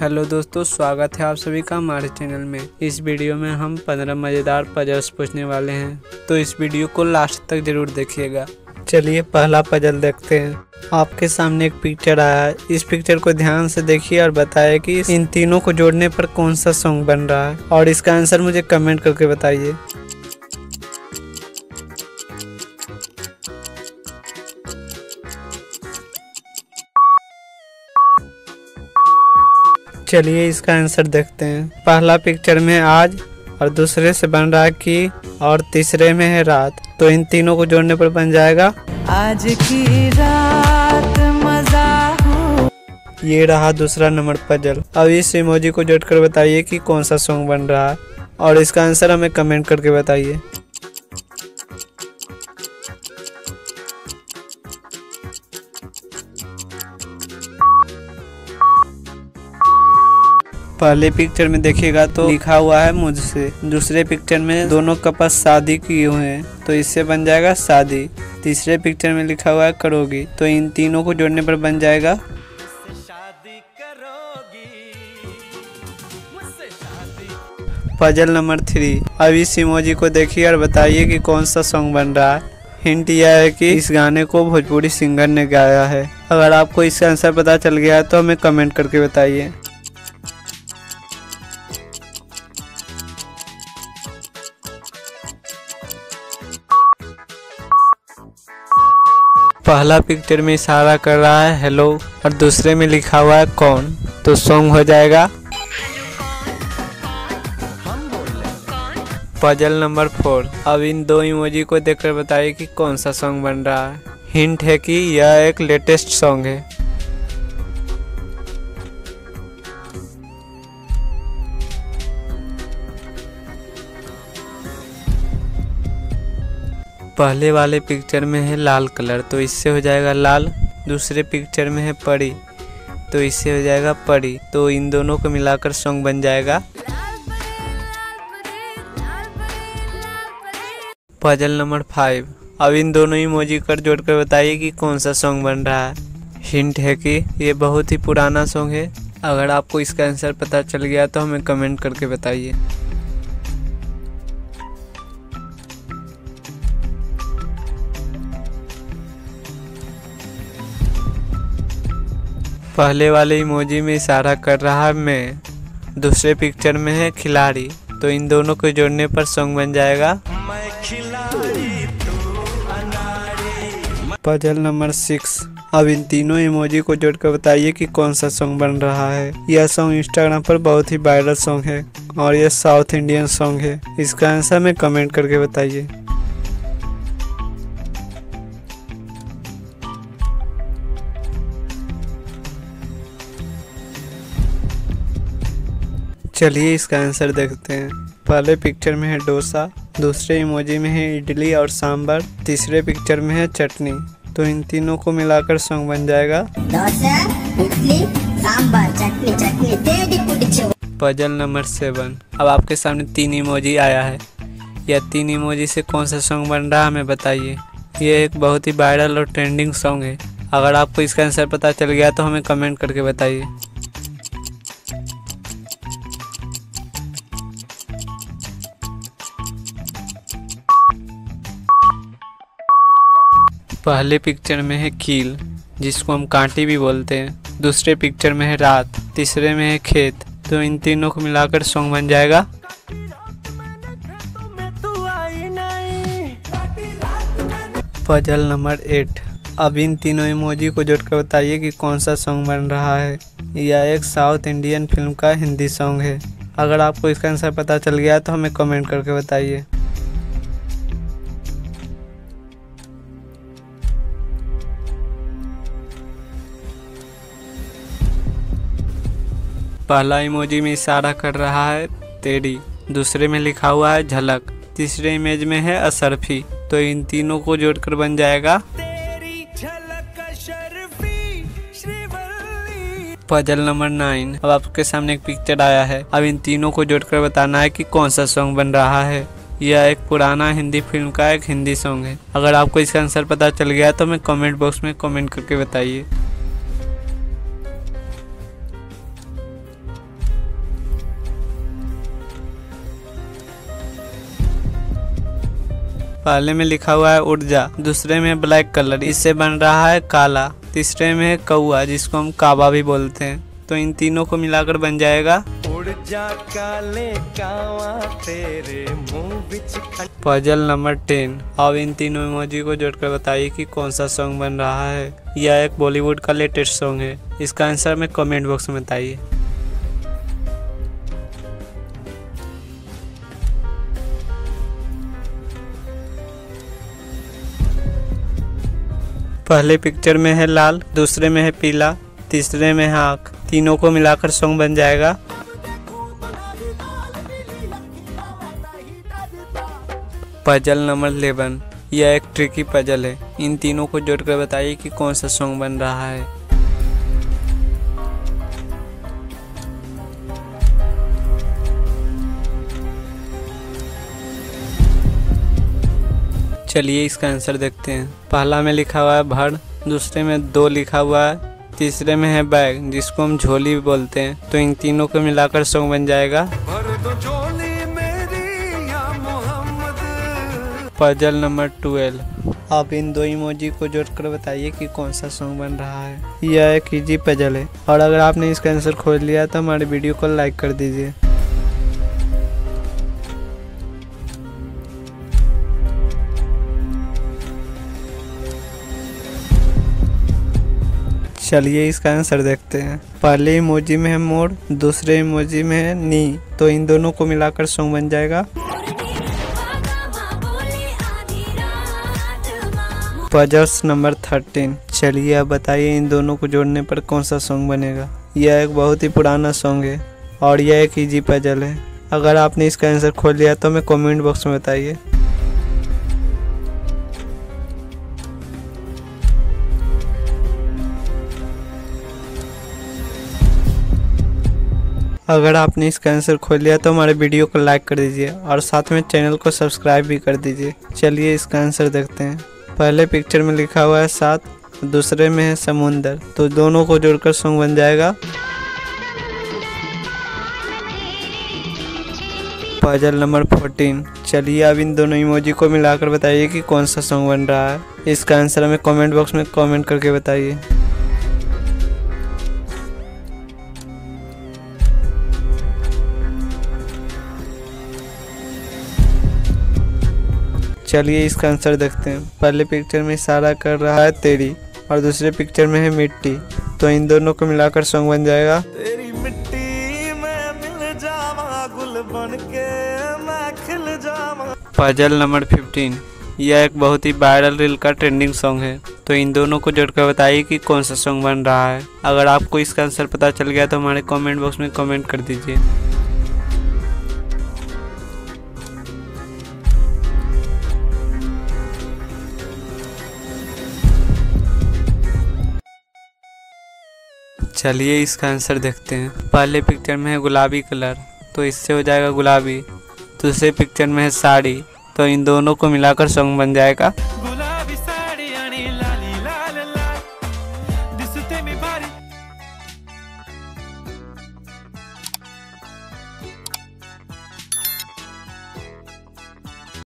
Hello दोस्तों, स्वागत है आप सभी का हमारे चैनल में। इस वीडियो में हम 15 मज़ेदार पजल्स पूछने वाले हैं, तो इस वीडियो को लास्ट तक जरूर देखिएगा। चलिए पहला पजल देखते हैं। आपके सामने एक पिक्चर आया है। इस पिक्चर को ध्यान से देखिए और बताइए कि इन तीनों को जोड़ने पर कौन सा सॉन्ग बन रहा है, और इसका आंसर मुझे कमेंट करके बताइए। चलिए इसका आंसर देखते हैं। पहला पिक्चर में आज, और दूसरे से बन रहा है कि, और तीसरे में है रात। तो इन तीनों को जोड़ने पर बन जाएगा आज की रात मजा हो। ये रहा दूसरा नंबर पजल। अब इस इमोजी को जोड़कर बताइए कि कौन सा सॉन्ग बन रहा है, और इसका आंसर हमें कमेंट करके बताइए। पहले पिक्चर में देखिएगा तो लिखा हुआ है मुझसे। दूसरे पिक्चर में दोनों कपल शादी किए हुए हैं, तो इससे बन जाएगा शादी। तीसरे पिक्चर में लिखा हुआ है करोगी, तो इन तीनों को जोड़ने पर बन जाएगा पजल नंबर 3। अब इस इमोजी को देखिए और बताइए कि कौन सा सॉन्ग बन रहा है। हिंट यह है कि इस गाने को भोजपुरी सिंगर ने गाया है। अगर आपको इसका आंसर पता चल गया है तो हमें कमेंट करके बताइए। पहला पिक्चर में इशारा कर रहा है हेलो, और दूसरे में लिखा हुआ है कौन, तो सॉन्ग हो जाएगा पजल नंबर 4। अब इन दो इमोजी को देखकर बताइए कि कौन सा सॉन्ग बन रहा है। हिंट है कि यह एक लेटेस्ट सॉन्ग है। पहले वाले पिक्चर में है लाल कलर, तो इससे हो जाएगा लाल। दूसरे पिक्चर में है परी, तो इससे हो जाएगा परी। तो इन दोनों को मिलाकर सॉन्ग बन जाएगा पजल नंबर 5। अब इन दोनों इमोजी कर जोड़कर बताइए कि कौन सा सॉन्ग बन रहा है। हिंट है कि ये बहुत ही पुराना सॉन्ग है। अगर आपको इसका आंसर पता चल गया तो हमें कमेंट करके बताइए। पहले वाले इमोजी में इशारा कर रहा है मैं। दूसरे पिक्चर में है खिलाड़ी, तो इन दोनों को जोड़ने पर सॉन्ग बन जाएगा पजल नंबर 6। अब इन तीनों इमोजी को जोड़कर बताइए कि कौन सा सॉन्ग बन रहा है। यह सॉन्ग इंस्टाग्राम पर बहुत ही वायरल सॉन्ग है, और यह साउथ इंडियन सॉन्ग है। इसका आंसर में कमेंट करके बताइए। चलिए इसका आंसर देखते हैं। पहले पिक्चर में है डोसा, दूसरे इमोजी में है इडली और सांभर, तीसरे पिक्चर में है चटनी। तो इन तीनों को मिलाकर सॉन्ग बन जाएगा डोसा, इडली, सांभर, चटनी, चटनी, तेरी कुछ। Puzzle number 7। अब आपके सामने 3 इमोजी आया है। यह 3 इमोजी से कौन सा सॉन्ग बन रहा है हमें बताइए। यह एक बहुत ही वायरल और ट्रेंडिंग सॉन्ग है। अगर आपको इसका आंसर पता चल गया तो हमें कमेंट करके बताइए। पहले पिक्चर में है कील, जिसको हम कांटी भी बोलते हैं। दूसरे पिक्चर में है रात, तीसरे में है खेत। तो इन तीनों को मिलाकर सॉन्ग बन जाएगा पजल नंबर 8। अब इन तीनों इमोजी को जोड़कर बताइए कि कौन सा सॉन्ग बन रहा है। यह एक साउथ इंडियन फिल्म का हिंदी सॉन्ग है। अगर आपको इसका आंसर पता चल गया तो हमें कमेंट करके बताइए। पहला इमोजी में इशारा कर रहा है तेरी, दूसरे में लिखा हुआ है झलक, तीसरे इमेज में है अशरफी। तो इन तीनों को जोड़कर बन जाएगा पजल नंबर 9। अब आपके सामने एक पिक्चर आया है। अब इन तीनों को जोड़कर बताना है कि कौन सा सॉन्ग बन रहा है। यह एक पुराना हिंदी फिल्म का एक हिंदी सॉन्ग है। अगर आपको इसका आंसर पता चल गया तो हमें कमेंट बॉक्स में कमेंट करके बताइए। पहले में लिखा हुआ है ऊर्जा, दूसरे में ब्लैक कलर, इससे बन रहा है काला, तीसरे में है कौआ जिसको हम काबा भी बोलते हैं। तो इन तीनों को मिलाकर बन जाएगा ऊर्जा काले कावा तेरे मुंह बिच। Puzzle number 10। अब इन तीनों इमोजी को जोड़कर बताइए कि कौन सा सॉन्ग बन रहा है। यह एक बॉलीवुड का लेटेस्ट सॉन्ग है। इसका आंसर में कमेंट बॉक्स में बताइए। पहले पिक्चर में है लाल, दूसरे में है पीला, तीसरे में है आँख, तीनों को मिलाकर सॉन्ग बन जाएगा पजल नंबर 11। यह एक ट्रिकी पजल है। इन तीनों को जोड़कर बताइए कि कौन सा सॉन्ग बन रहा है। चलिए इसका आंसर देखते हैं। पहला में लिखा हुआ है भड़, दूसरे में 2 लिखा हुआ है, तीसरे में है बैग जिसको हम झोली भी बोलते हैं। तो इन तीनों को मिलाकर सॉन्ग बन जाएगा पजल नंबर 12। आप इन 2 इमोजी को जोड़कर बताइए कि कौन सा सॉन्ग बन रहा है। यह एक इजी पजल है और अगर आपने इसका आंसर खोज लिया तो हमारे वीडियो को लाइक कर दीजिए। चलिए इसका आंसर देखते हैं। पहले इमोजी में है मोर, दूसरे इमोजी में है नी, तो इन दोनों को मिलाकर सॉन्ग बन जाएगा पजल्स नंबर 13। चलिए अब बताइए इन दोनों को जोड़ने पर कौन सा सॉन्ग बनेगा। यह एक बहुत ही पुराना सॉन्ग है और यह एक इजी पजल है। अगर आपने इसका आंसर खोज लिया तो हमें कमेंट बॉक्स में बताइए। अगर आपने इसका आंसर खोज लिया तो हमारे वीडियो को लाइक कर दीजिए और साथ में चैनल को सब्सक्राइब भी कर दीजिए। चलिए इसका आंसर देखते हैं। पहले पिक्चर में लिखा हुआ है 7, दूसरे में है समुंदर, तो दोनों को जोड़कर सॉन्ग बन जाएगा पजल नंबर 14। चलिए अब इन दोनों इमोजी को मिलाकर बताइए कि कौन सा सॉन्ग बन रहा है। इसका आंसर हमें कमेंट बॉक्स में कमेंट करके बताइए। चलिए इसका आंसर देखते हैं। पहले पिक्चर में इशारा कर रहा है तेरी और दूसरे पिक्चर में है मिट्टी, तो इन दोनों को मिलाकर सॉन्ग बन जाएगा तेरी मिट्टी में मिल जावा गुल बन के मैं खिल जावा पजल नंबर 15। यह एक बहुत ही वायरल रील का ट्रेंडिंग सॉन्ग है। तो इन दोनों को जोड़कर बताइए कि कौन सा सॉन्ग बन रहा है। अगर आपको इसका आंसर पता चल गया तो हमारे कमेंट बॉक्स में कमेंट कर दीजिए। चलिए इसका आंसर देखते हैं। पहले पिक्चर में है गुलाबी कलर, तो इससे हो जाएगा गुलाबी। दूसरे पिक्चर में है साड़ी, तो इन दोनों को मिलाकर सॉन्ग बन जाएगा